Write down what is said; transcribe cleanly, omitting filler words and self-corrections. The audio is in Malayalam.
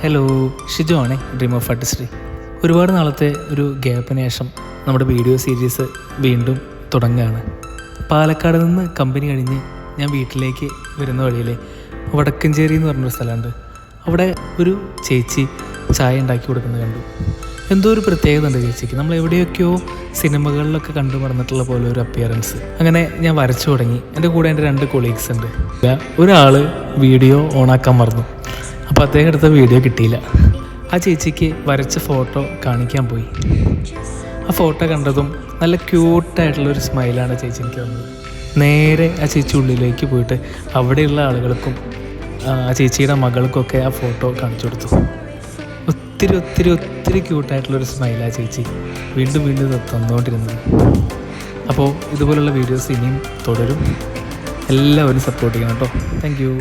ഹലോ, ഷിജു ആണേ, ഡ്രീം ഓഫ് ആർട്ടിസ്ട്രി. ഒരുപാട് നാളത്തെ ഒരു ഗ്യാപ്പിന് ശേഷം നമ്മുടെ വീഡിയോ സീരീസ് വീണ്ടും തുടങ്ങുകയാണ്. പാലക്കാട് നിന്ന് കമ്പനി കഴിഞ്ഞ് ഞാൻ വീട്ടിലേക്ക് വരുന്ന വഴിയിൽ വടക്കഞ്ചേരി എന്ന് പറഞ്ഞൊരു സ്ഥലമുണ്ട്. അവിടെ ഒരു ചേച്ചി ചായ ഉണ്ടാക്കി കൊടുക്കുന്നത് കണ്ടു. എന്തോ ഒരു പ്രത്യേകത ഉണ്ട് ചേച്ചിക്ക്. നമ്മൾ എവിടെയൊക്കെയോ സിനിമകളിലൊക്കെ കണ്ടു മറന്നിട്ടുള്ള പോലെ ഒരു അപ്പിയറൻസ്. അങ്ങനെ ഞാൻ വരച്ചു തുടങ്ങി. എൻ്റെ കൂടെ എൻ്റെ 2 കൊളീഗ്സ് ഉണ്ട്. ഒരാൾ വീഡിയോ ഓണാക്കാൻ മറന്നു. അപ്പോൾ അദ്ദേഹം എടുത്ത വീഡിയോ കിട്ടിയില്ല. ആ ചേച്ചിക്ക് വരച്ച ഫോട്ടോ കാണിക്കാൻ പോയി. ആ ഫോട്ടോ കണ്ടതും നല്ല ക്യൂട്ടായിട്ടുള്ളൊരു സ്മൈലാണ് ചേച്ചി എനിക്ക് തന്നത്. നേരെ ആ ചേച്ചി ഉള്ളിലേക്ക് പോയിട്ട് അവിടെയുള്ള ആളുകൾക്കും ആ ചേച്ചിയുടെ മകൾക്കൊക്കെ ആ ഫോട്ടോ കാണിച്ചു കൊടുത്തു. ഒത്തിരി ഒത്തിരി ഒത്തിരി ക്യൂട്ടായിട്ടുള്ളൊരു സ്മൈലാണ് ചേച്ചി വീണ്ടും വീണ്ടും തന്നുകൊണ്ടിരുന്നത്. അപ്പോൾ ഇതുപോലുള്ള വീഡിയോസ് ഇനിയും തുടരും. എല്ലാവരും സപ്പോർട്ട് ചെയ്യണം കേട്ടോ. Thank you.